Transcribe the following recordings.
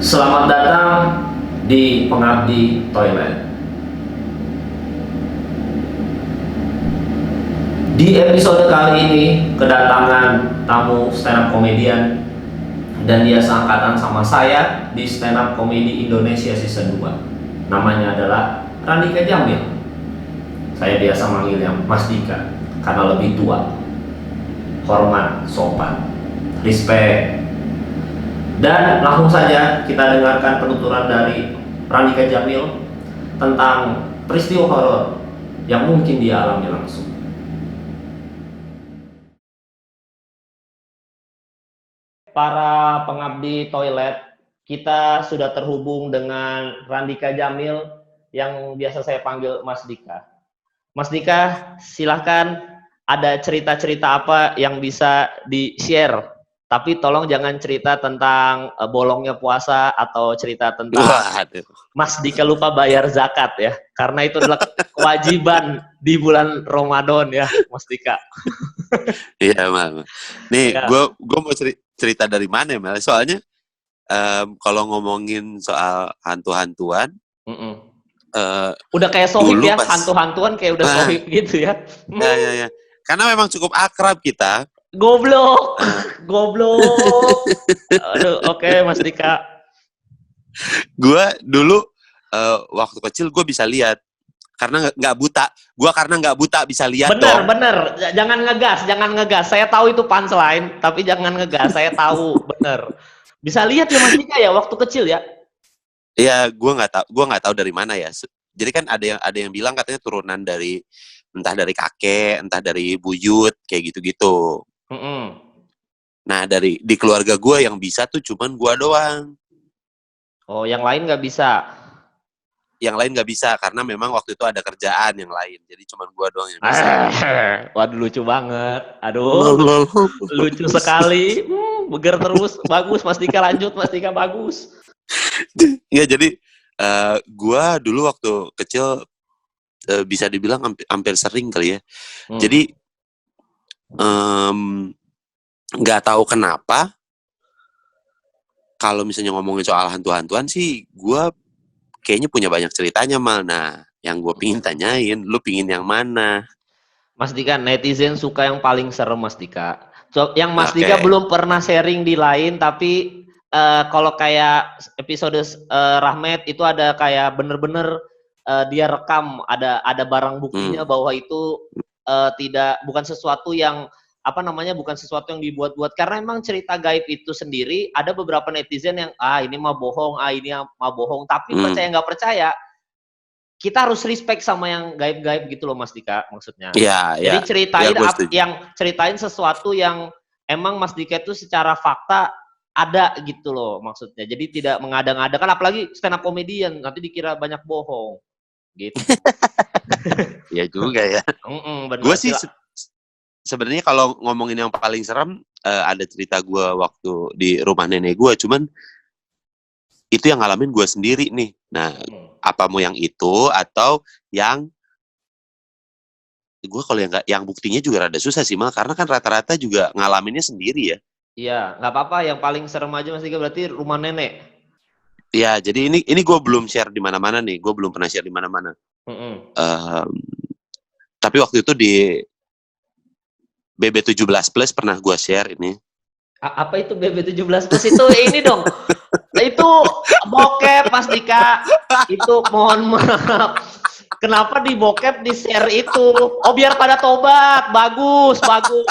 Selamat datang di Pengabdi Toilet. Di episode kali ini kedatangan tamu stand up komedian dan dia seangkatan sama saya di stand up komedi Indonesia season 2. Namanya adalah Randika Jamil. Saya biasa manggilnya Mas Dika karena lebih tua. Hormat, sopan, respect. Dan langsung saja kita dengarkan penuturan dari Randika Jamil tentang peristiwa horor yang mungkin dia alami langsung. Para pengabdi toilet, kita sudah terhubung dengan Randika Jamil yang biasa saya panggil Mas Dika. Mas Dika, silahkan, ada cerita-cerita apa yang bisa di-share? Tapi tolong jangan cerita tentang bolongnya puasa atau cerita tentang Waduh. Mas Dika lupa bayar zakat ya, karena itu adalah kewajiban di bulan Ramadan ya, Mas Dika. Iya, Mal. Nih, Ya. gue mau cerita dari mana ya, Mal? Soalnya kalau ngomongin soal hantu-hantuan, Udah kayak sohib dulu ya, pas hantu-hantuan kayak udah sohib gitu ya. ya. Karena memang cukup akrab kita. Goblok, goblok. Aduh, oke, Mas Dika. Gue dulu waktu kecil gue bisa lihat karena nggak buta. Gue karena nggak buta bisa lihat Bener, dong. bener. Jangan ngegas, jangan ngegas. Saya tahu itu punchline, tapi jangan ngegas. Saya tahu, bener. Bisa lihat ya Mas Dika ya, waktu kecil ya. Iya, gue nggak tahu dari mana ya. Jadi kan ada yang bilang katanya turunan dari entah dari kakek, entah dari buyut, kayak gitu-gitu. Nah, di keluarga gue yang bisa tuh cuman gue doang. Oh, yang lain nggak bisa. Yang lain nggak bisa karena memang waktu itu ada kerjaan yang lain. Jadi cuman gue doang yang bisa. Waduh, lucu banget. Aduh, lucu sekali. Beger terus. Bagus, Mas Dika, lanjut. Mas Dika, bagus. Ya, jadi gue dulu waktu kecil bisa dibilang hampir sering kali ya. Jadi nggak tahu kenapa kalau misalnya ngomongin soal hantu-hantuan sih gue kayaknya punya banyak ceritanya, Mal. Nah, yang gue pingin tanyain, lu pingin yang mana? Mas Dika, netizen suka yang paling serem, Mas Dika. So, yang Mas Dika Oke. belum pernah sharing di lain, tapi kalau kayak episode Rahmat itu ada kayak bener-bener dia rekam, ada barang buktinya bahwa itu bukan sesuatu yang bukan sesuatu yang dibuat-buat, karena emang cerita gaib itu sendiri ada beberapa netizen yang ini mah bohong, ini mah bohong, tapi percaya nggak percaya kita harus respect sama yang gaib-gaib gitu loh Mas Dika, maksudnya. Iya, Jadi ya, gue setuju. ceritain sesuatu yang emang Mas Dika itu secara fakta ada gitu loh maksudnya. Jadi tidak mengada-ngadakan, apalagi stand up comedian nanti dikira banyak bohong gitu. Iya juga ya. Benar. Gue sih sebenarnya kalau ngomongin yang paling serem ada cerita gue waktu di rumah nenek gue, cuman itu yang ngalamin gue sendiri nih. Nah, apa mau yang itu atau yang gue kalau yang buktinya juga rada susah sih, Mal, karena kan rata-rata juga ngalaminnya sendiri ya. Iya, nggak apa-apa, yang paling serem aja Mas Dika berarti rumah nenek. Ya, jadi ini gue belum share di mana-mana nih, gue belum pernah share di mana-mana. Tapi waktu itu di BB17 Plus pernah gue share ini. Apa itu BB17 Plus itu ini dong? Itu bokep Mas Dika. Itu mohon maaf. Kenapa di bokep di share itu? Oh, biar pada tobat. Bagus, bagus.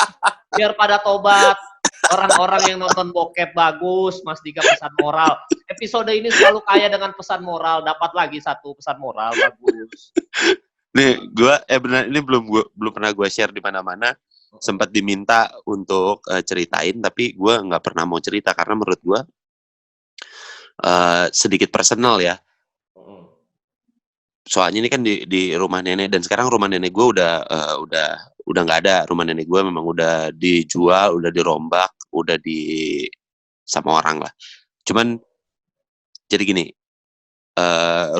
Biar pada tobat. Orang-orang yang nonton bokep, bagus. Mas Dika, pesan moral. Episode ini selalu kaya dengan pesan moral. Dapat lagi satu pesan moral, bagus. Nih, gue benar ini belum pernah gue share di mana-mana. Sempat diminta untuk ceritain, tapi gue nggak pernah mau cerita karena menurut gue sedikit personal ya. Soalnya ini kan di rumah nenek, dan sekarang rumah nenek gue udah nggak ada. Rumah nenek gue memang udah dijual, udah dirombak, udah sama orang lah. Cuman jadi gini,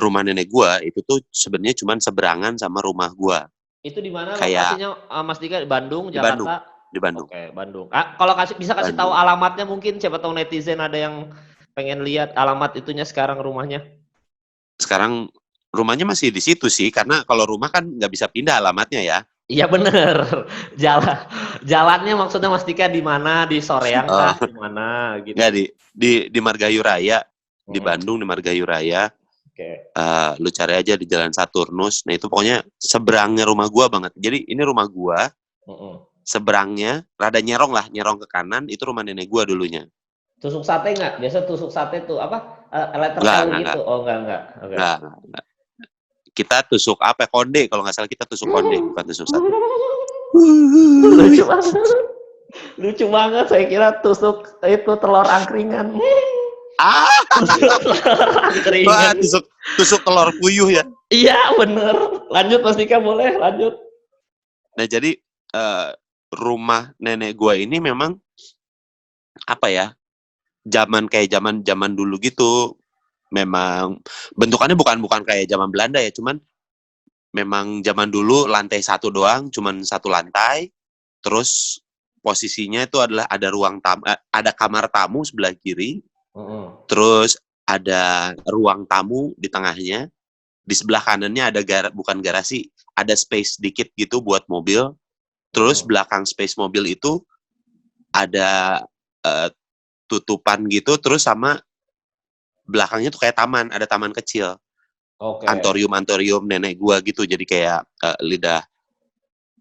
rumah nenek gue itu tuh sebenarnya cuman seberangan sama rumah gue. Itu di mana Kayak lokasinya, Mas Dika? Bandung, di Jakarta? Bandung. Oke, Bandung. Kalau bisa kasih tahu alamatnya mungkin, siapa tahu netizen ada yang pengen lihat alamat itunya sekarang rumahnya. Sekarang rumahnya masih di situ sih, karena kalau rumah kan nggak bisa pindah alamatnya ya. Iya bener. Jalan jalannya maksudnya Mas Dika di mana? Di Soreang Oh, kah? Di mana nggak gitu? di Margahayu Raya, di Mm-mm. Bandung di Margahayu Raya. Oke. Lu cari aja di Jalan Saturnus. Nah itu pokoknya seberangnya rumah gua banget. Jadi ini rumah gua, Mm-mm. seberangnya rada nyerong lah, nyerong ke kanan itu rumah nenek gua dulunya. Tusuk sate nggak? Biasa tusuk sate tuh apa? Letter Enggak, L enggak, gitu. enggak, Oh enggak. Oke. enggak, enggak. Kita tusuk apa? Konde kalau nggak salah, kita tusuk konde, bukan tusuk sate. Lucu banget. Lucu banget. Saya kira tusuk itu telur angkringan. Ah, Tusuk telur wah, angkringan. tusuk tusuk telur puyuh ya. Iya bener. Lanjut Mas Dika boleh lanjut. Nah jadi eh, rumah nenek gua ini memang apa ya? Zaman zaman dulu gitu. Memang bentukannya bukan kayak zaman Belanda ya, cuman memang zaman dulu lantai satu doang, cuman satu lantai. Terus posisinya itu adalah ada ada kamar tamu sebelah kiri, Mm-mm. terus ada ruang tamu di tengahnya. Di sebelah kanannya ada bukan garasi, ada space dikit gitu buat mobil. Terus Mm-mm. belakang space mobil itu ada eh, tutupan gitu, terus sama belakangnya tuh kayak taman, ada taman kecil. Oke. Antorium nenek gua gitu, jadi kayak lidah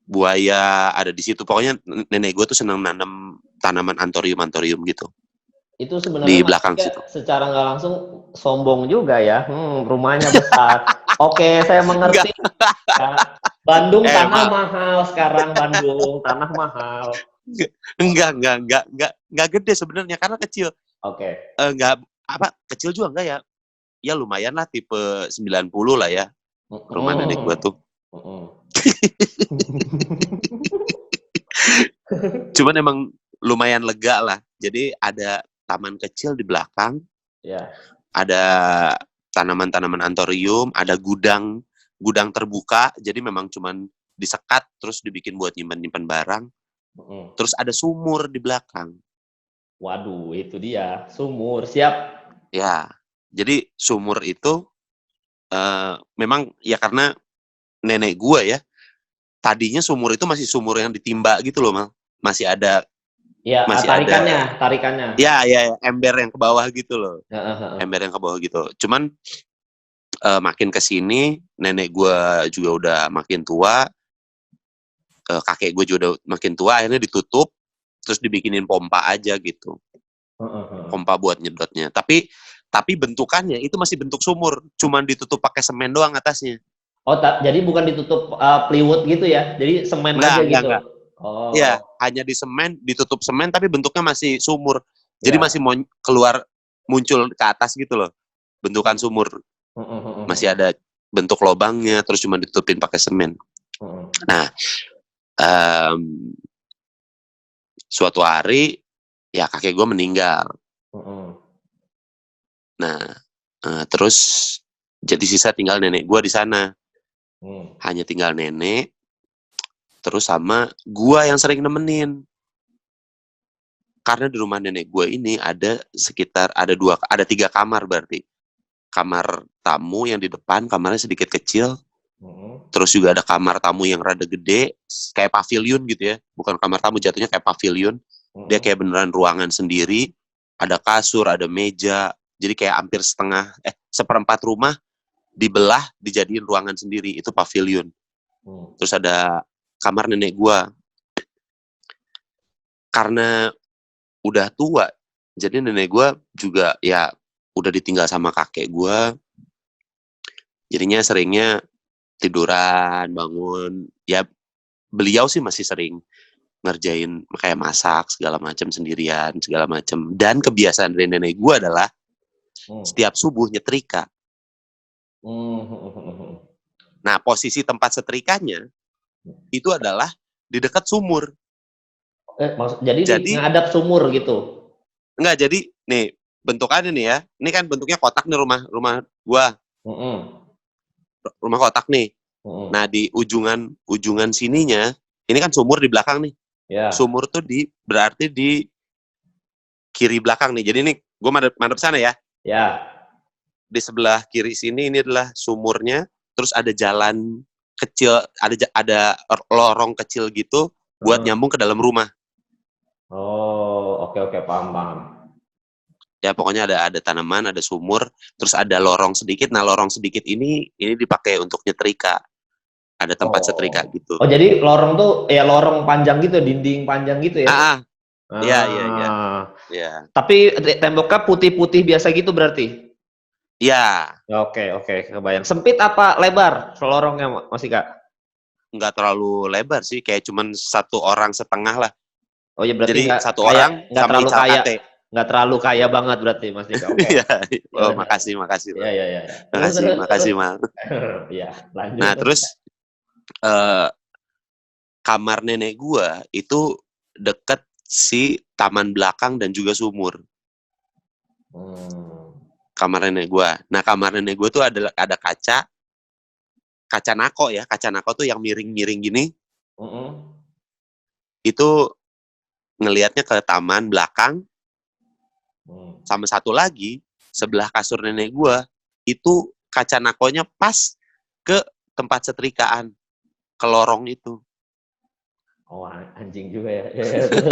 buaya ada di situ. Pokoknya nenek gua tuh senang nanam tanaman antorium gitu Itu sebenarnya di Mas belakang Dika situ. secara nggak langsung sombong juga ya. Rumahnya besar. Oke, saya Enggak, mengerti. Ya. Bandung tanah maaf. mahal sekarang Bandung tanah mahal. Enggak gede sebenarnya karena kecil. Oke. Enggak apa kecil juga enggak ya. Ya lumayan lah tipe 90 lah ya rumah nenek gua Mm-mm. tuh. Mm-mm. Cuman emang lumayan lega lah. Jadi ada taman kecil di belakang, Ya. ada tanaman-tanaman antorium, ada gudang terbuka, jadi memang cuman disekat terus dibikin buat nyimpan-nyimpan barang. Mm-mm. Terus ada sumur di belakang. Waduh, itu dia sumur siap. Ya, jadi sumur itu memang ya karena nenek gua ya, tadinya sumur itu masih sumur yang ditimba gitu loh, Mal. Masih ada Ya, masih ada tarikannya. ya ember yang ke bawah gitu loh. Heeh, heeh. Ember yang ke bawah gitu. Cuman makin ke sini nenek gua juga udah makin tua, kakek gue juga udah makin tua, akhirnya ditutup terus dibikinin pompa aja gitu, Heeh, heeh. pompa buat nyedotnya. Tapi bentukannya itu masih bentuk sumur, cuman ditutup pakai semen doang atasnya. Oh, jadi bukan ditutup plywood gitu ya. Jadi semen aja Enggak. gitu. Ya, Oh, hanya di semen, ditutup semen tapi bentuknya masih sumur. Jadi masih ya. keluar muncul ke atas gitu loh. Bentukan Heeh, sumur heeh, heeh, masih heeh. ada bentuk lobangnya terus cuma ditutupin pakai semen. Heeh. Nah, um, suatu hari ya kakek gue meninggal. Heeh. Nah, terus jadi sisa tinggal nenek gue di sana. Hmm. Hanya tinggal nenek, terus sama gue yang sering nemenin. Karena di rumah nenek gue ini ada sekitar ada 3 kamar berarti. Kamar tamu yang di depan, kamarnya sedikit kecil. Heeh. Terus juga ada kamar tamu yang rada gede, kayak pavilion gitu ya. Bukan kamar tamu, jatuhnya kayak pavilion. Dia Heeh. kayak beneran ruangan sendiri. Ada kasur, ada meja. Jadi kayak hampir seperempat rumah dibelah, dijadiin ruangan sendiri. Itu pavilion. Hmm. Terus ada kamar nenek gua. Karena udah tua, jadi nenek gua juga ya udah ditinggal sama kakek gua. Jadinya seringnya tiduran, bangun. Ya beliau sih masih sering ngerjain kayak masak segala macam sendirian, segala macam. Dan kebiasaan dari nenek gua adalah Hmm. setiap subuh nyetrika. Hmm. Hmm. Nah, posisi tempat setrikanya itu adalah di dekat sumur. Jadi di Jadi ngadap sumur gitu. enggak, jadi nih bentukannya nih ya. Ini kan bentuknya kotak nih rumah rumah gua, Heeh. rumah kotak nih. Heeh. Nah, di ujungan sininya, ini kan sumur di belakang nih. Ya. Sumur tuh berarti di kiri belakang nih. Jadi ini Gue madep sana ya. Ya. Di sebelah kiri sini ini adalah sumurnya, terus ada jalan kecil, ada lorong kecil gitu buat Heeh. nyambung ke dalam rumah. Oh, oke oke, paham paham. Ya pokoknya ada tanaman, ada sumur, terus ada lorong sedikit. Nah, lorong sedikit ini dipakai untuk nyetrika. Ada tempat setrika Oh. gitu. Oh, jadi lorong tuh ya lorong panjang gitu, dinding panjang gitu ya? Ah, iya iya iya. Ah. Iya. Tapi temboknya putih-putih biasa gitu berarti? Iya, Ya, oke oke, kebayang. Sempit apa lebar lorongnya, Mas Ika? nggak terlalu lebar sih, kayak cuman 1,5 orang lah. Oh ya, berarti Jadi nggak 1 orang sama ical kate. nggak terlalu kaya banget berarti, Mas Ika. Oke. Iya. Ya Oh, udah. makasih Ya Mal. ya ya. Ya. Terus terus terus. Makasih Mal. Ya, lanjut Nah, Mas Ika. terus eh, kamar nenek gua itu deket si taman belakang dan juga sumur. Hmm. Kamar nenek gua. Nah, kamar nenek gua tuh ada kaca nako ya. Kaca nako tuh yang miring-miring gini. Mm-mm. Itu ngelihatnya ke taman belakang. Hmm. Sama satu lagi, sebelah kasur nenek gua, itu kaca nakonya pas ke tempat setrikaan, ke lorong itu. Oh, anjing juga ya. Ya, ya, terus.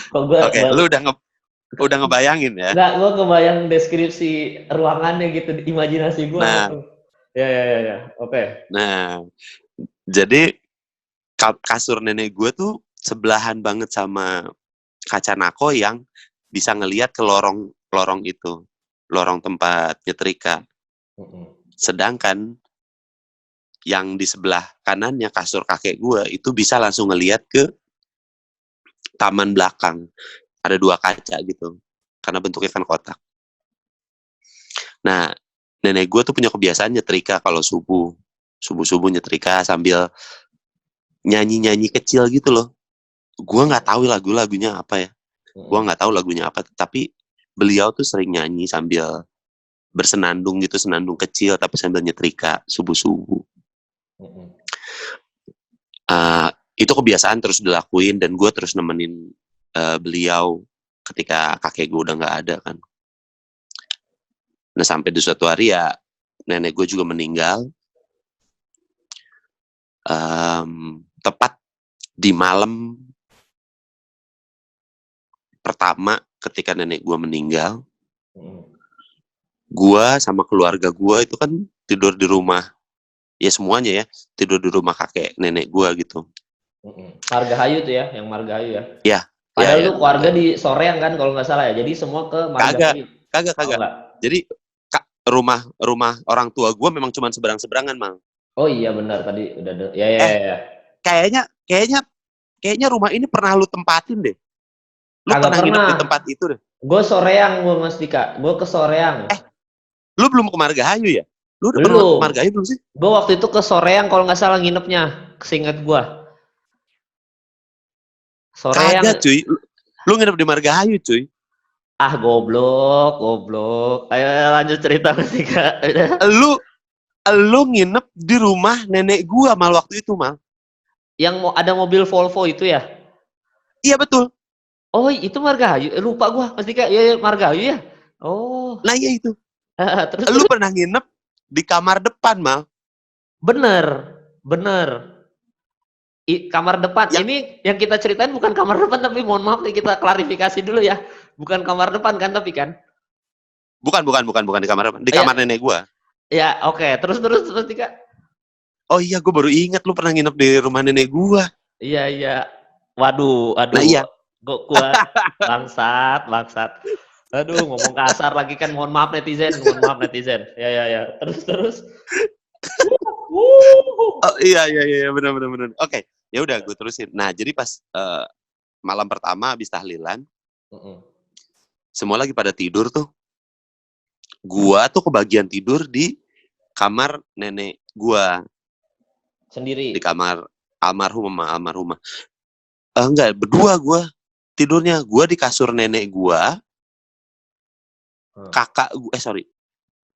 Kok gue Oke, lu udah ngebayangin ya. nggak, gue kebayang deskripsi ruangannya gitu di imajinasi gue Nah, langsung. Ya ya ya ya. Oke. nah, jadi kasur nenek gue tuh sebelahan banget sama kaca nako yang bisa ngelihat ke lorong itu, lorong tempat nyetrika. Mm-mm. Sedangkan yang di sebelah kanannya kasur kakek gue itu bisa langsung ngelihat ke taman belakang. Ada 2 kaca gitu, karena bentuknya kan kotak. Nah, nenek gue tuh punya kebiasaan nyetrika kalau subuh nyetrika sambil nyanyi kecil gitu loh. Gue nggak tahu lagunya apa ya. Gue Mm-mm. nggak tahu lagunya apa, tapi beliau tuh sering nyanyi sambil bersenandung gitu, senandung kecil tapi sambil nyetrika subuh. Mm-mm. Uh, itu kebiasaan terus dilakuin dan gue terus nemenin beliau ketika kakek gue udah nggak ada kan. Nah, sampai di suatu hari ya nenek gue juga meninggal. Tepat di malam pertama ketika nenek gue meninggal, Mm-mm. gue sama keluarga gue itu kan tidur di rumah, ya semuanya ya, tidur di rumah kakek nenek gue gitu. Mm-mm. Margahayu tuh ya, yang Margahayu ya. Ya, ya, Padahal ya, lu keluarga Margahayu. di Soreang kan kalau nggak salah ya. Jadi semua ke Kagak, Margahayu. kagak, Oh kagak. enggak? Jadi rumah orang tua gue memang cuma seberang-seberangan, Mang. Oh iya benar tadi udah ya ya Eh, ya. Ya. kayaknya, kayaknya, kayaknya rumah ini pernah lu tempatin deh. Lu Kagak pernah nginep pernah. di tempat itu deh. Gue Soreang gue Mas Dika. Gue ke Soreang. Lu belum ke Margahayu ya? Lu udah pernah ke Belum. Margahayu belum sih? Gue waktu itu ke Soreang kalau nggak salah nginepnya. Seingat gue. Soreang. Kagak, cuy. Lu nginep di Margahayu, cuy. Ah goblok, goblok. Ayo lanjut cerita Mas Dika. Lu lu nginep di rumah nenek gua mal waktu itu, Mal. Yang mau ada mobil Volvo itu ya? Iya betul. Oh itu Margahayu. Lupa gue Mas Dika. Iya ya, Margahayu ya. Oh. Nah, iya itu. Terus Lu terus. pernah nginep di kamar depan, Mal. Bener, bener. Kamar depan. Yang Ini yang kita ceritain bukan kamar depan, tapi mohon maaf nih kita klarifikasi dulu ya. Bukan kamar depan kan, tapi kan. bukan di kamar depan, di Ya, kamar nenek gua. ya oke. Terus terus terus Dika. Oh iya, gua baru ingat lu pernah nginep di rumah nenek gua. Iya iya. Waduh, Nah, aduh. iya. Gua bangsat, bangsat. Aduh, ngomong kasar lagi kan. Mohon maaf netizen, mohon maaf netizen. Ya ya ya. Terus terus. Oh iya benar. Oke, ya udah gue terusin. Nah, jadi pas malam pertama habis tahlilan, semua lagi pada tidur tuh. Gua tuh kebagian tidur di kamar nenek gua, Sendiri. di kamar almarhumah. Enggak, berdua gua tidurnya. Gua di kasur nenek gua,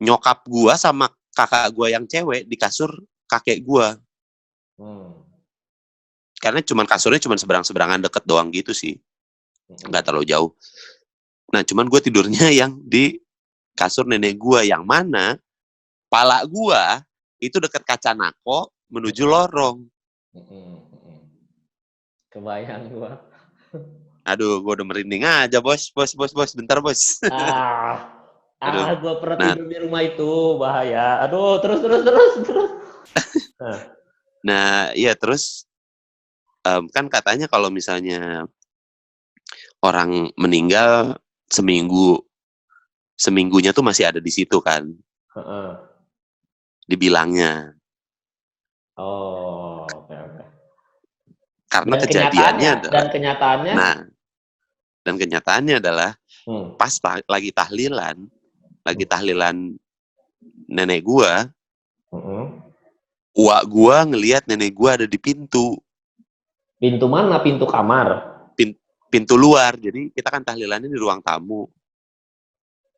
nyokap gua sama kakak gua yang cewek di kasur kakek gua. Karena kasurnya cuma seberang-seberangan deket doang gitu sih. Enggak terlalu jauh. Nah, cuman gue tidurnya yang di kasur nenek gue, yang mana pala gue itu deket kaca nako menuju lorong. Kebayang gua. Aduh, gue udah merinding aja, bos, bentar, bos. Ah, Aduh, gua pernah nah, tidur di rumah itu, bahaya. Aduh, terus. Nah, nah, iya terus kan katanya kalau misalnya orang meninggal seminggu, seminggunya tuh masih ada di situ kan, heeh. dibilangnya. Oh, oke. Karena Dan kejadiannya kenyataannya, adalah, kenyataannya, nah, dan kenyataannya adalah hmm, pas lagi tahlilan, hmm, nenek gua, hmm. uak gua ngelihat nenek gua ada di pintu, Pintu mana? Pintu kamar. pintu luar. Jadi kita kan tahlilannya di ruang tamu.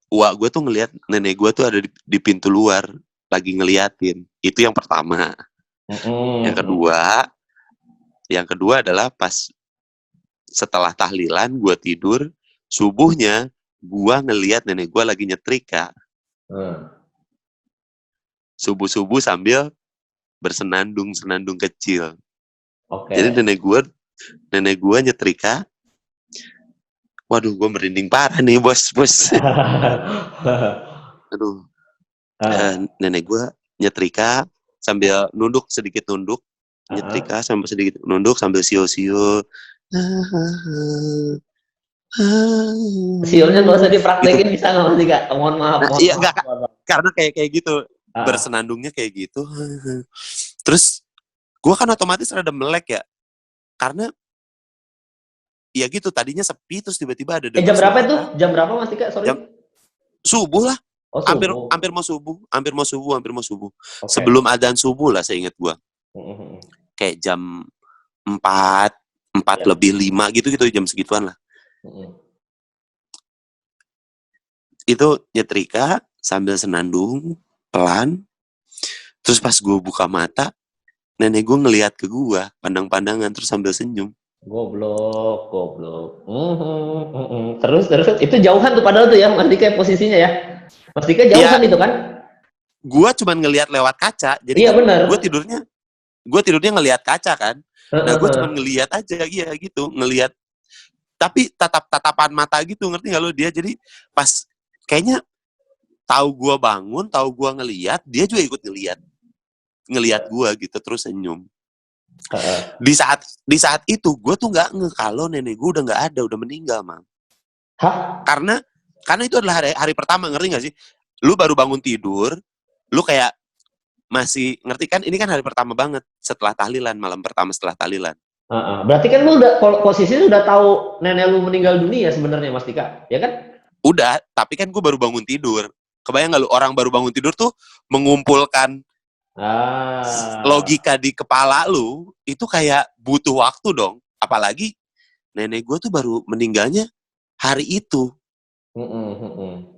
Uak gua tuh ngelihat nenek gua tuh ada di pintu luar, lagi ngeliatin. Itu yang pertama. Yang Hmm. kedua, yang kedua adalah pas setelah tahlilan gua tidur, subuhnya gua ngelihat nenek gua lagi nyetrika. Hmm. Subuh-subuh sambil bersenandung-senandung kecil. Jadi Oke. nenek gua nyetrika. Waduh, gue merinding parah nih, bos. Aduh, nenek gue nyetrika sambil nunduk, sedikit nunduk, nyetrika sambil sedikit nunduk sambil sio-sio. Siulnya nggak usah Gitu. dipraktekin, bisa nggak Mas Dika? Mohon maaf, Nah, mohon iya maaf. enggak, karena kayak gitu, Ah, bersenandungnya kayak gitu. Terus gue kan otomatis rada melek ya, karena ya gitu tadinya sepi terus tiba-tiba ada denger jam berapa itu? suara Jam berapa Mas Dika? Sorry. jam subuh lah, Oh, hampir subuh. hampir mau subuh, hampir mau subuh. Oke. Sebelum adzan subuh lah saya ingat gue, Mhm. kayak jam 4 4 Ya. lebih 5 gitu jam segituan lah. Mhm. Itu nyetrika sambil senandung pelan. Terus pas gue buka mata, nenek gue ngelihat ke gue, pandang-pandangan terus sambil senyum. Goblok. Terus itu jauhan tuh padahal tuh ya Mas Dika posisinya ya. Mas Dika Ya, jauhan itu kan? gue cuman ngelihat lewat kaca. Jadi Iya kan benar. gue tidurnya ngelihat kaca kan. Nah, gue cuman Heeh. ngelihat aja, iya gitu, ngelihat. Tapi tatapan mata gitu, ngerti gak lo dia? Jadi pas kayaknya tahu gue bangun, tahu gue ngelihat, dia juga ikut ngelihat gue gitu terus senyum. Heeh. Di saat itu gue tuh nggak kalau nenek gue udah nggak ada, udah meninggal, Mang. Hah? Karena itu adalah hari pertama, ngerti gak sih? Lu baru bangun tidur, lu kayak masih ngerti kan, ini kan hari pertama banget setelah tahlilan, malam pertama setelah tahlilan. Heeh. Berarti kan lu udah posisi udah tahu nenek lu meninggal dunia sebenarnya Mas Dika, ya kan? Udah, tapi kan gue baru bangun tidur. Kebayang gak lu, orang baru bangun tidur tuh mengumpulkan Ah. logika di kepala lu, itu kayak butuh waktu dong. Apalagi nenek gue tuh baru meninggalnya hari itu. Mhm.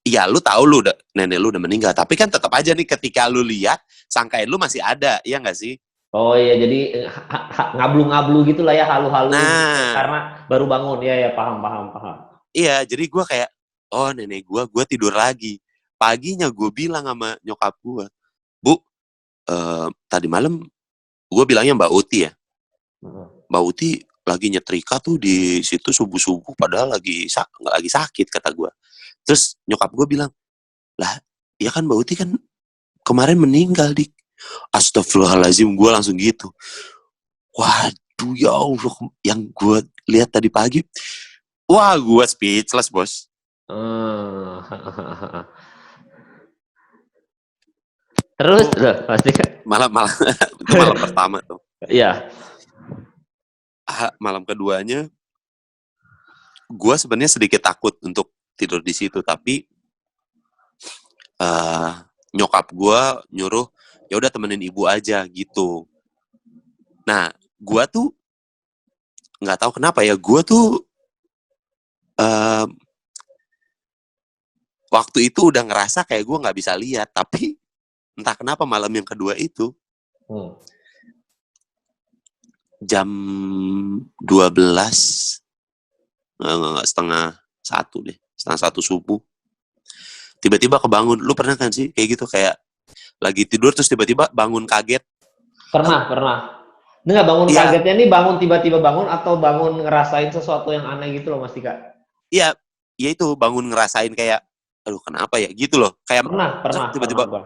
Iya, lu tahu nenek lu udah meninggal, tapi kan tetap aja nih ketika lu lihat, sangkain lu masih ada, iya nggak sih? Oh iya, jadi ngablu-ngablu gitulah ya, halu-halu gitu Nah, karena baru bangun. Ya ya, paham. iya, jadi gue kayak, oh nenek gue tidur lagi. Paginya gue bilang sama nyokap gue, Bu, tadi malam gue bilangnya Mbak Uti ya, Heeh. Mbak Uti lagi nyetrika tuh di situ subuh-subuh, padahal lagi sakit kata gue. Terus nyokap gue bilang, lah, ya kan Mbak Uti kan kemarin meninggal di. Astagfirullahaladzim, gue langsung gitu. Waduh ya Allah, yang gue lihat tadi pagi, wah gue speechless bos. Heeh. Terus Itu pasti kan. malam malam itu malam pertama tuh. Iya. Malam keduanya, gue sebenarnya sedikit takut untuk tidur di situ, tapi uh, nyokap gue nyuruh ya udah temenin ibu aja gitu. Nah, gue tuh nggak tahu kenapa ya, gue tuh uh, waktu itu udah ngerasa kayak gue nggak bisa lihat, tapi entah kenapa malam yang kedua itu Hmm. jam 12, nggak setengah setengah 1 subuh. Tiba-tiba kebangun. Lu pernah kan sih kayak gitu, kayak lagi tidur terus tiba-tiba bangun kaget? Pernah. Ini nggak bangun Iya, kagetnya nih, bangun tiba-tiba bangun atau bangun ngerasain sesuatu yang aneh gitu loh Mas Dika? iya, ya itu bangun ngerasain kayak, aduh kenapa ya gitu loh, kayak Pernah tiba-tiba gua.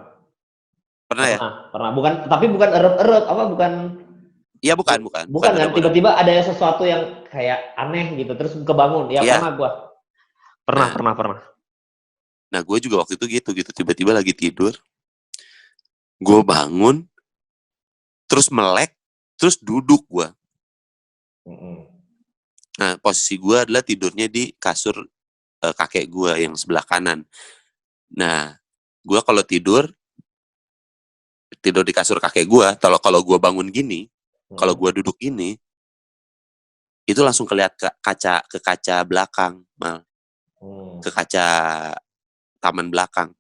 pernah ya? Pernah. Tapi bukan eret-eret, apa bukan Iya bukan bukan kan ada. tiba-tiba ada sesuatu yang kayak aneh gitu terus kebangun. Ya Iya, pernah gua. nah, Pernah. nah gue juga waktu itu gitu tiba-tiba lagi tidur, gue bangun, terus melek, terus duduk gue. Mm-mm. Nah posisi gue adalah tidurnya di kasur kakek gue yang sebelah kanan. Nah gue kalau tidur di kasur kakek gue, kalau gue bangun gini, kalau gue duduk gini, itu langsung kelihat ke kaca belakang, mal, ke kaca taman belakang.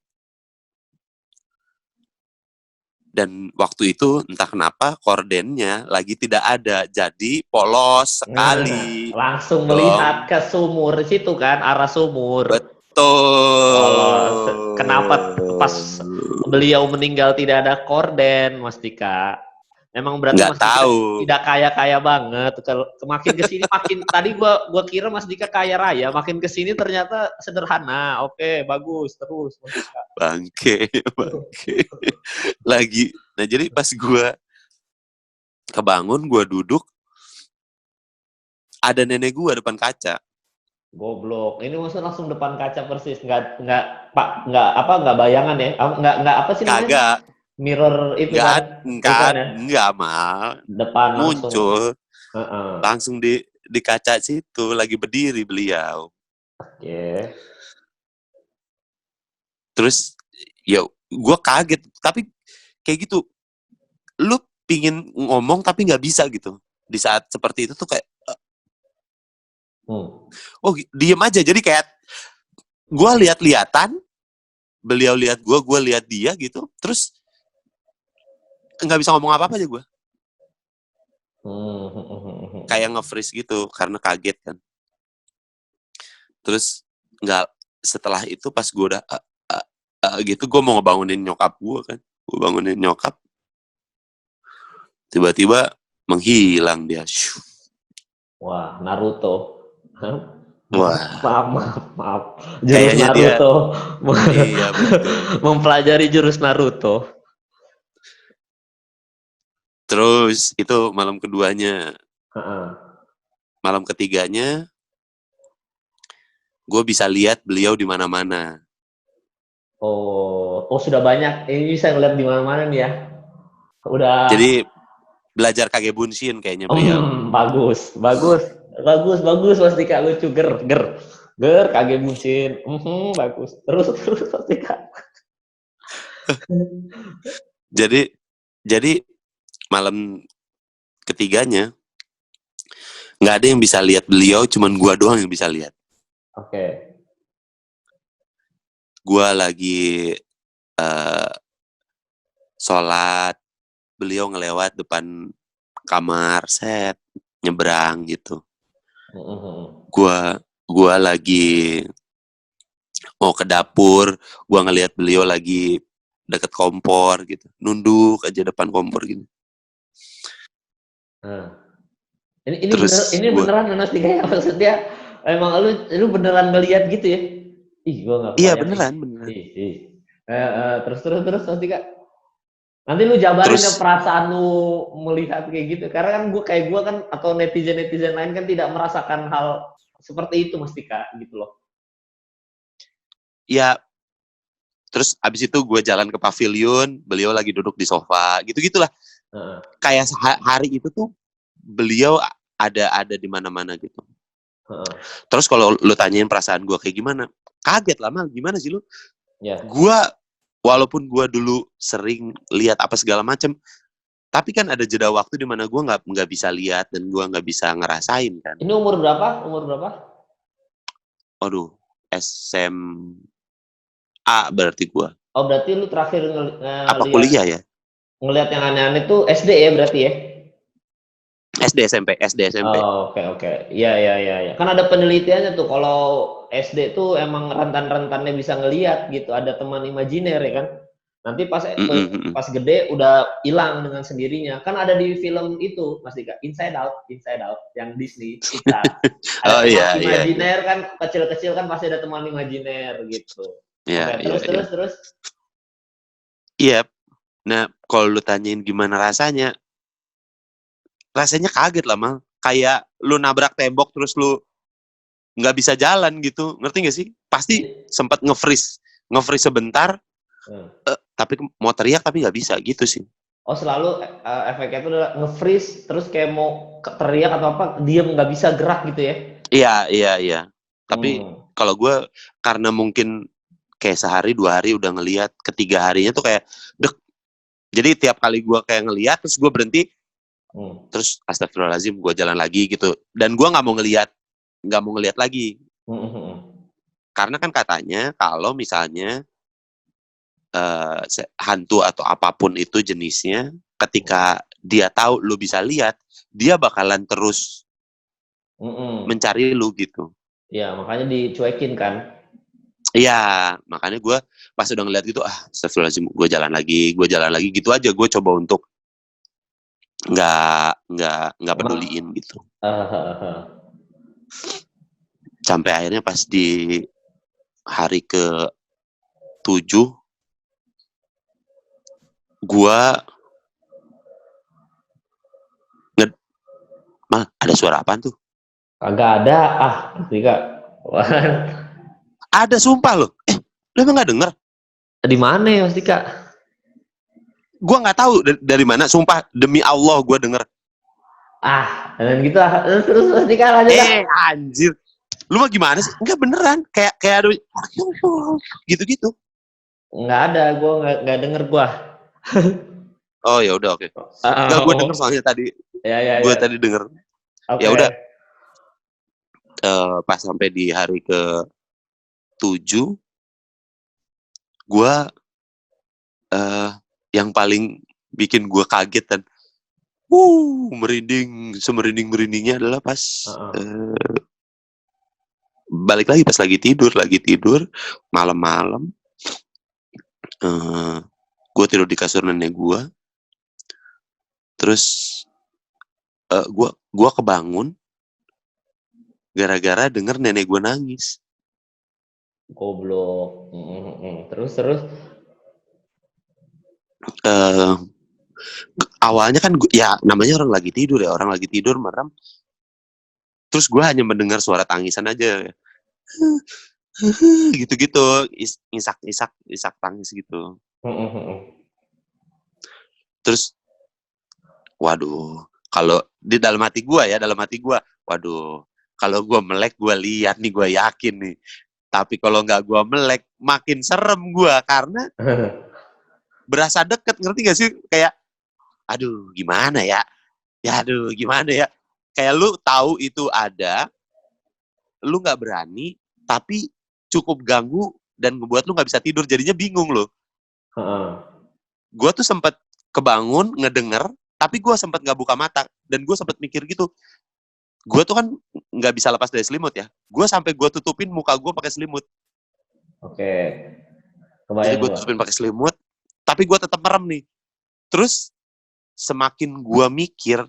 Dan waktu itu entah kenapa kordennya lagi tidak ada, jadi polos sekali Langsung melihat dong. ke sumur situ kan, arah sumur. Polos. Kenapa pas Betul. beliau meninggal tidak ada korden, Mas Dika? Emang berarti Nggak Mas Dika tahu. tidak kaya-kaya banget. Kalau makin ke sini makin tadi gua kira Mas Dika kaya raya, makin ke sini ternyata sederhana. Oke, bagus terus Mas Dika. Bangke. Lagi. Nah, jadi pas gue kebangun, gue duduk, ada nenek gue depan kaca. Goblok. Ini maksudnya langsung depan kaca persis. Nggak bayangan ya. Nggak apa sih namanya? Kagak. Mirror itu kan. Bukan ya. Enggak, mal. Depan langsung. Muncul. Heeh. Langsung di kaca situ, lagi berdiri beliau. Oke. Terus, ya gue kaget. Tapi kayak gitu, lu pingin ngomong tapi nggak bisa gitu. Di saat seperti itu tuh kayak, oh diem aja. Jadi kayak gue lihat-lihatan, beliau lihat gue lihat dia gitu. Terus nggak bisa ngomong apa-apa aja gue. Kayak nge-freeze gitu karena kaget kan. Terus nggak, setelah itu pas gue udah gitu, gue mau ngebangunin nyokap gue kan. Gue bangunin nyokap, tiba-tiba menghilang dia. Wah, Naruto. Wah, Maaf. Jurus kayaknya dia, Naruto. iya betul. Mempelajari jurus Naruto. Terus itu malam keduanya. Heeh. Malam ketiganya, gue bisa lihat beliau di mana-mana. Oh, sudah banyak. Ini bisa ngeliat di mana-mana nih ya. Udah. Jadi belajar kage bunshin kayaknya beliau. Bagus. Mas Dika, lucu ger. Kage bucin. Bagus. Terus Mas Dika. Jadi malam ketiganya nggak ada yang bisa lihat beliau, cuman gue doang yang bisa lihat. Oke. Gue lagi sholat, beliau ngelewat depan kamar, nyebrang gitu. Gua lagi mau ke dapur, gua ngelihat beliau lagi deket kompor gitu, nunduk aja depan kompor gitu. Ini Terus beneran Mas Dika ya, maksudnya emang lu beneran ngeliat gitu ya? Ih, gua nggak iya kebayang. beneran. Terus Mas Dika. Nanti lu jabarin ya Terus perasaan lu melihat kayak gitu. Karena kan gue kan atau netizen lain kan tidak merasakan hal seperti itu Mas Dika gitu loh. ya, terus abis itu gue jalan ke pavilion, beliau lagi duduk di sofa, gitu-gitulah. Kayak hari itu tuh beliau ada di mana-mana gitu. Terus kalau lu tanyain perasaan gue kayak gimana, kaget lah, Mal, gimana sih lu? Gue, walaupun gue dulu sering lihat apa segala macem, tapi kan ada jeda waktu di mana gue nggak bisa lihat dan gue nggak bisa ngerasain kan. Ini umur berapa? Aduh, SMA berarti gue. Oh, berarti lu terakhir Apa kuliah ya? ngelihat yang aneh-aneh tuh SD ya berarti ya? SD SMP. Oh, oke. Iya, iya, iya, iya. Kan ada penelitiannya tuh kalau SD tuh emang rentan-rentannya bisa ngelihat gitu, ada teman imajiner ya kan. Nanti Mm-mm, mm-mm. pas gede udah hilang dengan sendirinya. Kan ada di film itu, Mas Dika, Inside Out yang Disney, Pixar. Ada Oh teman iya iya iya imajiner kan, kecil-kecil kan pasti ada teman imajiner gitu. iya Oke, iya iya. terus. Iya. Nah, kalau lu tanyain gimana rasanya kaget lah mal. Kayak lu nabrak tembok terus lu nggak bisa jalan gitu, ngerti nggak sih? Pasti Jadi, sempat nge-freeze sebentar, hmm. tapi mau teriak tapi nggak bisa gitu sih. Oh selalu efeknya itu adalah nge-freeze terus kayak mau teriak atau apa diam nggak bisa gerak gitu ya? Iya iya iya. Tapi Hmm. kalau gue karena mungkin kayak sehari 2 hari udah ngelihat, ketiga harinya tuh kayak dek. Jadi tiap kali gue kayak ngelihat terus gue berhenti, Hmm. terus astagfirullahaladzim gue jalan lagi gitu. Dan gue nggak mau ngelihat lagi. Hmm, hmm, hmm. Karena kan katanya kalau misalnya hantu atau apapun itu jenisnya, ketika dia tahu lu bisa lihat, dia bakalan terus Hmm, hmm. mencari lu gitu. Ya makanya dicuekin kan. Iya, makanya gue pas udah ngeliat gitu, astagfirullahaladzim, gue jalan lagi gitu aja. Gue coba untuk nggak Emang peduliin gitu. eh, eh, eh. Sampai akhirnya pas di hari ke-7, gue ada suara apaan tuh? Kagak ada Dika. Wah, Ada sumpah loh. Lu emang nggak denger? di mana ya Mas Dika? Gue nggak tahu dari mana. Sumpah demi Allah gue denger. Dan gitu terus Mas Dika lanjut lah. Anjir. Lu mah gimana sih? Enggak beneran. Kayak ada gitu-gitu. Nggak ada, gue nggak denger gue. Oh ya udah oke. Enggak, gue denger soalnya tadi. Ya. Gue tadi denger. Ya Oke. udah, pas sampai di hari ke-7, gue yang paling bikin gue kaget dan semerinding-merindingnya adalah pas balik lagi pas lagi tidur malam-malam. Gue tidur di kasur nenek gue, terus gue kebangun gara-gara denger nenek gue nangis. Goblok. Terus. Awalnya kan ya namanya orang lagi tidur merem, terus gue hanya mendengar suara tangisan aja, gitu-gitu, isak tangis gitu. Terus waduh, kalau di dalam hati gue, waduh, kalau gue melek gue lihat nih, gue yakin nih. Tapi kalau nggak gue melek, makin serem gue, karena berasa deket, ngerti gak sih? Kayak, aduh gimana ya? Kayak lu tahu itu ada, lu nggak berani, tapi cukup ganggu dan ngebuat lu nggak bisa tidur, jadinya bingung lo. Gue tuh sempat kebangun, ngedenger, tapi gue sempat nggak buka mata, dan gue sempat mikir gitu. Gue tuh kan nggak bisa lepas dari selimut ya. Gue sampai gue tutupin muka gue pakai selimut. Oke. Jadi Kebayang gue gua. tutupin pakai selimut, tapi gue tetap merem nih. Terus semakin gue mikir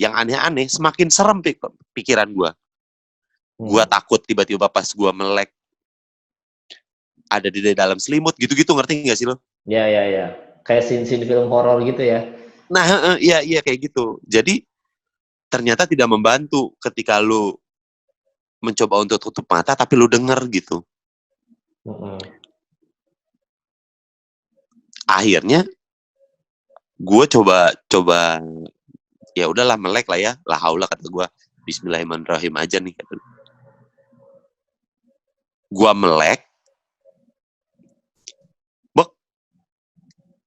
yang aneh-aneh, semakin serem pikiran gue. Gue takut tiba-tiba pas gue melek ada di dalam selimut, gitu-gitu, ngerti nggak sih lo? Ya. Kayak scene film horor gitu ya. Nah, iya kayak gitu. Jadi ternyata tidak membantu ketika lu mencoba untuk tutup mata tapi lu denger gitu. Akhirnya gue coba ya udahlah, melek lah ya, la haula, kata gue, bismillahirrahmanirrahim aja nih, kata gue. Melek,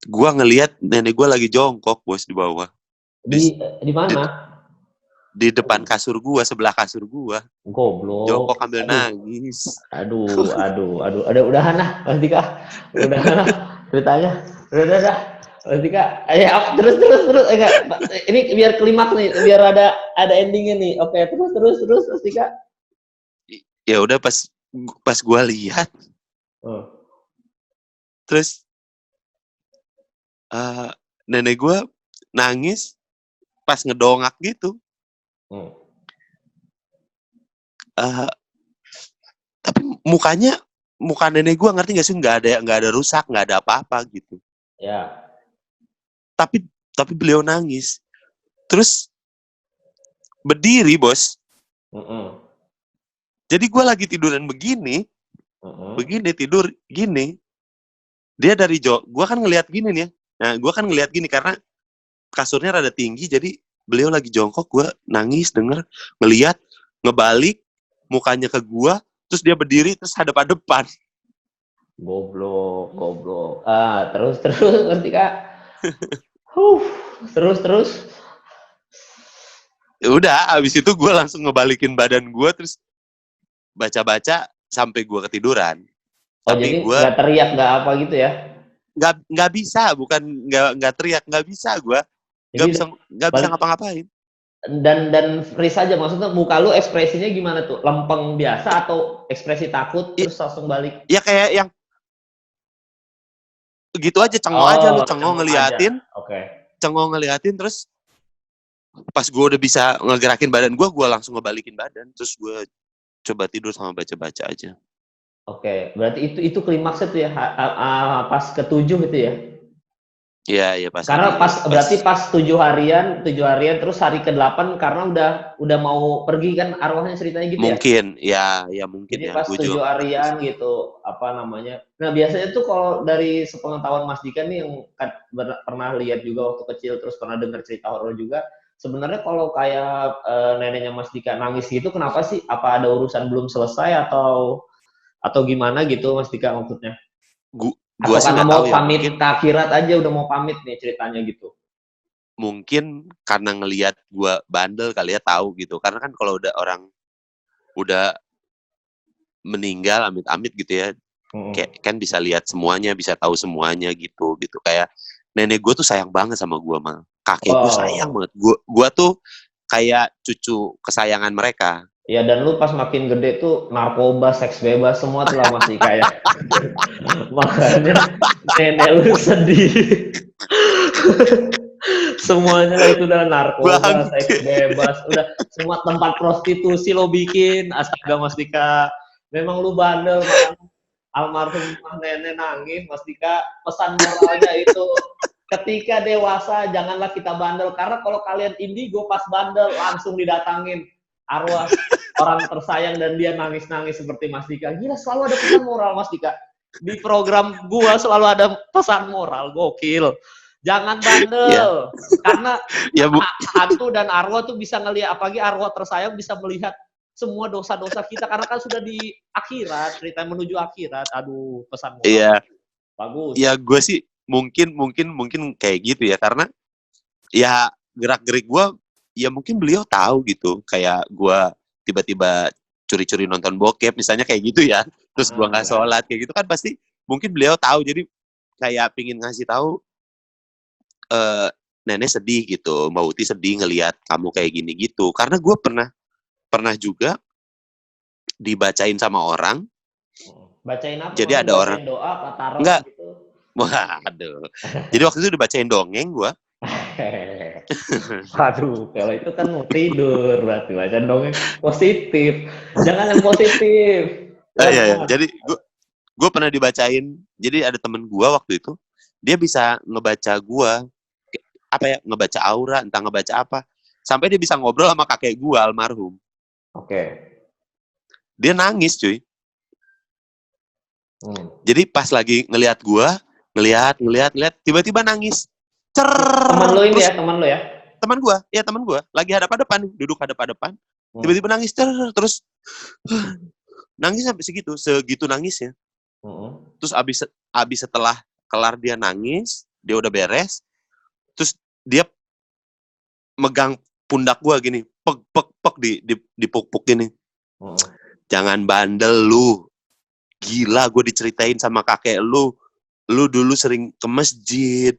gue ngelihat nenek gue lagi jongkok, bos, di bawah. Di mana? Di depan kasur gue, sebelah kasur gue. Goblok. Jongkok sambil nangis. Aduh. Udahan lah, Mas Dika. Udahan lah ceritanya. Udah. Berarti Kak, ya terus enggak. Ini biar klimaks nih, biar ada endingnya nih. Oke, terus pasti Kak. Ya udah pas gue lihat, Oh. terus nenek gue nangis pas ngedongak gitu. Hmm. Eh, tapi muka nenek gue, ngerti gak sih, nggak ada rusak, nggak ada apa-apa gitu. Ya. Tapi beliau nangis. Terus berdiri, bos. Mm-mm. Jadi gue lagi tiduran begini tidur gini. Dia dari jauh, gue kan ngelihat gini nih ya. Nah, gue kan ngelihat gini karena kasurnya rada tinggi, jadi beliau lagi jongkok, gue nangis denger, ngelihat, ngebalik mukanya ke gue, terus dia berdiri, terus hadap-hadapan. Goblok. Terus ngerti Kak. Terus. Ya udah, abis itu gue langsung ngebalikin badan gue, terus baca-baca sampai gue ketiduran. Oh, Tapi jadi gue nggak teriak nggak apa gitu ya? nggak bisa, bukan nggak teriak, nggak bisa gue, Jadi nggak bisa balik ngapa-ngapain. dan freeze aja, maksudnya muka lu ekspresinya gimana tuh? Lempeng biasa atau ekspresi takut terus langsung balik? Ya kayak yang gitu aja, Oh, cengok cengok aja. ngeliatin, Oke. terus pas gue udah bisa ngegerakin badan gue langsung ngebalikin badan, terus gue coba tidur sama baca-baca aja. Oke, berarti itu klimaksnya tuh ya, pas ketujuh itu ya? Iya pas Karena lagi berarti pas 7 harian terus hari ke-8 karena udah mau pergi kan arwahnya, ceritanya gitu ya? mungkin ya mungkin Jadi ya, pas gue juga 7 harian ngerti sih. gitu, apa namanya. Nah, biasanya tuh kalau dari sepengetahuan Mas Dika nih yang pernah lihat juga waktu kecil terus pernah dengar cerita horor juga, sebenarnya kalau kayak neneknya Mas Dika nangis gitu kenapa sih? Apa ada urusan belum selesai atau gimana gitu Mas Dika maksudnya? Gue Atau sih karena nggak tahu mau ya, pamit ke akhirat aja, udah mau pamit nih ceritanya gitu? mungkin karena ngelihat gue bandel kali ya, tahu gitu, karena kan kalau udah orang udah meninggal amit-amit gitu ya, kayak Hmm. kan bisa lihat semuanya, bisa tahu semuanya gitu. Kayak nenek gue tuh sayang banget sama gue, mah kakek gue sayang Wow. banget, gue tuh kayak cucu kesayangan mereka. Ya, dan lu pas makin gede tuh narkoba, seks bebas semua tuh lah Mas Dika ya. Makanya nenek lu sedih. Semuanya lah itu udah narkoba, seks Bangke. bebas, udah semua tempat prostitusi lo bikin. Astaga Mas Dika. Memang lu bandel, makanya almarhum nenek nangis Mas Dika. Pesan moralnya itu ketika dewasa janganlah kita bandel, karena kalau kalian indigo pas bandel langsung didatangin arwah orang tersayang dan dia nangis-nangis seperti Mas Dika. Gila, selalu ada pesan moral Mas Dika. Di program gua selalu ada pesan moral, gokil. Jangan Ya, bandel, karena ya bu, hantu dan arwah tuh bisa ngelihat, apalagi arwah tersayang bisa melihat semua dosa-dosa kita karena kan sudah di akhirat, cerita menuju akhirat. Aduh, pesan moral ya, bagus. ya gue sih mungkin kayak gitu ya, karena ya gerak-gerik gue, ya mungkin beliau tahu gitu, kayak gue tiba-tiba curi-curi nonton bokep misalnya kayak gitu ya, terus gue nggak Ya. sholat kayak gitu kan, pasti mungkin beliau tahu, jadi kayak pingin ngasih tahu, eh, nenek sedih gitu, Mbak Uti sedih ngelihat kamu kayak gini gitu, karena gue pernah juga dibacain sama orang. Bacain apa Jadi maksudnya? ada orang, Bacain doa, apa tarot enggak, gitu? wah aduh, jadi waktu itu dibacain dongeng gue. Waduh, kalau itu kan mau tidur berarti baca dongeng positif. Jangan yang positif. Iya, ya. Jangan. Jadi gue pernah dibacain, jadi ada temen gue waktu itu, dia bisa ngebaca gue, apa ya, ngebaca aura, entah ngebaca apa, sampai dia bisa ngobrol sama kakek gue almarhum. Oke. Dia nangis cuy. Hmm. Jadi pas lagi ngelihat gue, ngelihat, tiba-tiba nangis. Cer, Teman lo ini terus ya, teman lo ya? teman gue lagi hadap-hadapan, duduk hadap-hadapan, Hmm. tiba-tiba nangis, terus nangis sampai segitu nangisnya. Hmm. Terus abis setelah kelar dia nangis, dia udah beres, terus dia megang pundak gua gini, pek dipuk-puk gini. Hmm. Jangan bandel lu. Gila, gue diceritain sama kakek lu dulu sering ke masjid,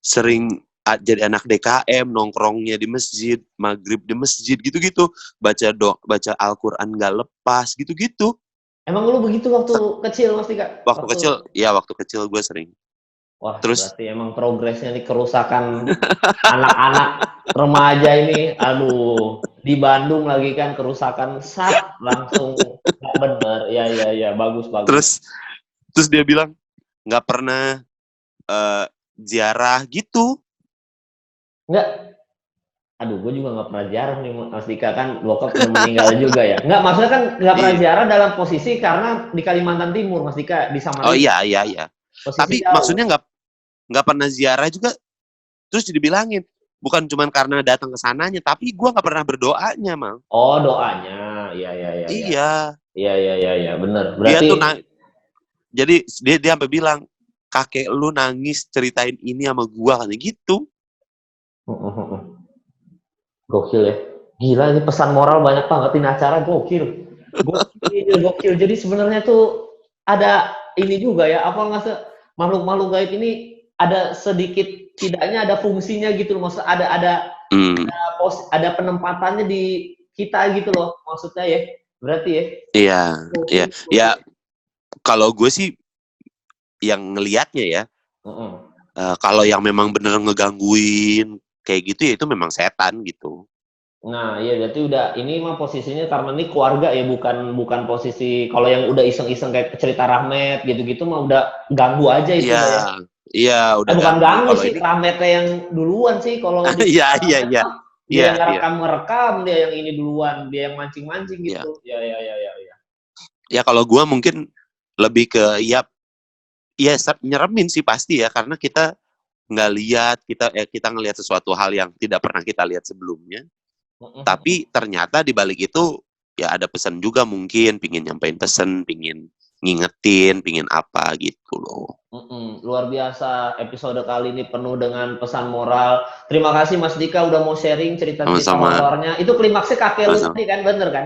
sering jadi anak DKM, nongkrongnya di masjid, maghrib di masjid gitu-gitu, baca Al-Quran nggak lepas gitu-gitu. Emang lu begitu waktu kecil Mas Dika? Waktu kecil gue sering. Wah, Terus berarti emang progresnya nih kerusakan anak-anak remaja ini. Aduh, di Bandung lagi kan kerusakan langsung nggak bener. Ya, bagus. terus dia bilang nggak pernah ziarah gitu. Nggak, aduh, gue juga nggak pernah ziarah nih Mas Dika, kan bokap udah meninggal juga ya. Nggak, maksudnya kan nggak pernah Iya. ziarah dalam posisi karena di Kalimantan Timur Mas Dika, di Oh Samarinda. iya. Posisi Tapi jauh. maksudnya nggak pernah ziarah juga. Terus dibilangin bukan cuma karena datang ke sananya, tapi gue nggak pernah berdoanya, Mang. Oh, doanya. Iya. Iya, bener. Dia Berarti tuh jadi dia sampai bilang, kakek lu nangis ceritain ini sama gua kan gitu. gokil ya. Gila, ini pesan moral banyak banget ini acara, gokil. Gokil. Jadi sebenarnya tuh ada ini juga ya, apa maksud makhluk-makhluk gaib ini ada sedikit tidaknya ada fungsinya gitu loh. Maksud ada penempatannya di kita gitu loh, maksudnya ya. Berarti ya. Iya. Ya kalau gue sih yang ngelihatnya ya, kalau yang memang bener ngegangguin kayak gitu ya itu memang setan gitu. Nah, iya berarti udah ini mah posisinya karena ini keluarga ya, bukan posisi kalau yang udah iseng-iseng kayak cerita Rahmat gitu-gitu mah udah ganggu aja itu ya. Iya, udah Bukan ganggu sih, ini... Rahmatnya yang duluan sih kalau Iya. Dia yang ngerekam, dia yang ini duluan, dia yang mancing-mancing gitu. Ya. Ya kalau gua mungkin lebih ke ya nyeremin sih pasti ya, karena kita nggak lihat, kita ngelihat sesuatu hal yang tidak pernah kita lihat sebelumnya. Tapi ternyata di balik itu ya ada pesan juga, mungkin pingin nyampein pesan, pingin ngingetin, pingin apa gitu loh. Luar biasa episode kali ini penuh dengan pesan moral. Terima kasih Mas Dika udah mau sharing cerita-cerita horornya. Itu klimaksnya kakek lu tadi kan, bener kan?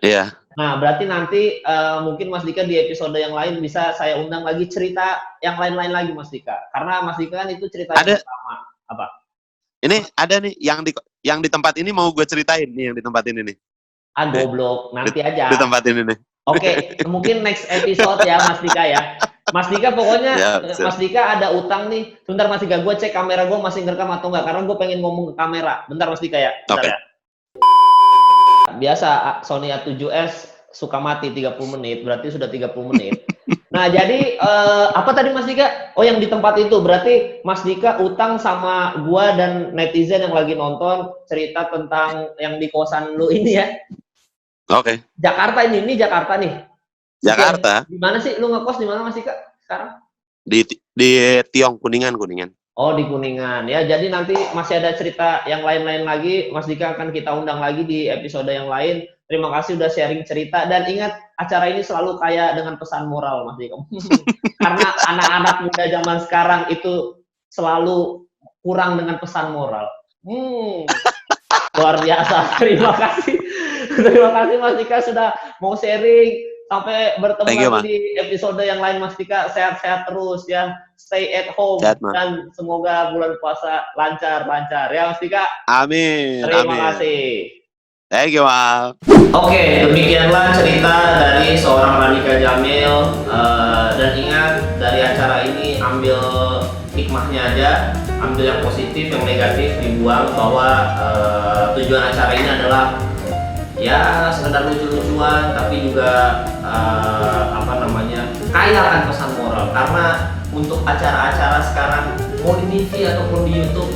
Iya. Nah, berarti nanti mungkin Mas Dika di episode yang lain bisa saya undang lagi cerita yang lain-lain lagi Mas Dika. Karena Mas Dika kan itu ceritanya sama. Apa? Ini ada nih yang di tempat ini mau gue ceritain nih, yang di tempat ini nih. Goblok, nanti aja. Di tempat ini nih. Oke, mungkin next episode ya Mas Dika ya. Mas Dika pokoknya Mas Dika ada utang nih. Bentar Mas Dika, gue cek kamera gue masih ngerekam atau enggak, karena gue pengen ngomong ke kamera. Bentar Mas Dika ya. Bentar ya. Biasa Sony A7S suka mati 30 menit, berarti sudah 30 menit. Nah, jadi apa tadi Mas Dika? Oh, yang di tempat itu berarti Mas Dika utang sama gua dan netizen yang lagi nonton cerita tentang yang di kosan lu ini ya. Oke. Jakarta ini Jakarta nih. Jakarta. Di mana sih lu ngekos, di mana Mas Dika sekarang? Di Tiong, Kuningan. Oh, di Kuningan. Ya, jadi nanti masih ada cerita yang lain-lain lagi. Mas Dika akan kita undang lagi di episode yang lain. Terima kasih udah sharing cerita. Dan ingat, acara ini selalu kaya dengan pesan moral, Mas Dika. Karena anak-anak muda zaman sekarang itu selalu kurang dengan pesan moral. Luar biasa. Terima kasih. Terima kasih Mas Dika sudah mau sharing. Sampai bertemu lagi di episode yang lain Mas Dika. Sehat-sehat terus ya. Stay at home. Dan semoga bulan puasa lancar ya Mas Dika. Amin. Terima kasih. Thank you, Mal. Oke, demikianlah cerita dari seorang Radika Jamil. Dan ingat, dari acara ini ambil hikmahnya aja, ambil yang positif, yang negatif dibuang, bahwa tujuan acara ini adalah ya sekedar lucu-lucuan, tapi juga kaya akan pesan moral. Karena untuk acara-acara sekarang mau di TV ataupun di YouTube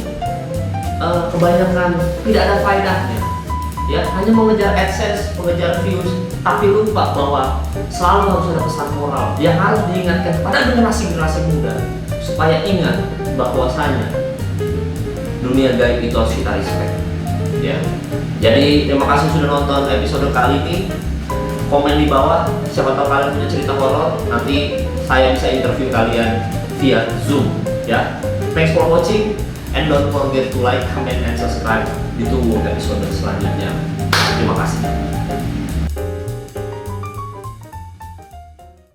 kebanyakan tidak ada faedahnya. Ya, hanya mengejar AdSense, mengejar views, tapi lupa bahwa selalu harus ada pesan moral yang harus diingatkan pada generasi-generasi muda supaya ingat bahwasanya dunia gaib itu harus kita respect. Ya. Jadi terima kasih sudah nonton episode kali ini. Komen di bawah, siapa tahu kalian punya cerita horor, nanti saya bisa interview kalian via Zoom. Ya. Thanks for watching. And don't forget to like, comment, and subscribe. Ditunggu episode selanjutnya. Terima kasih.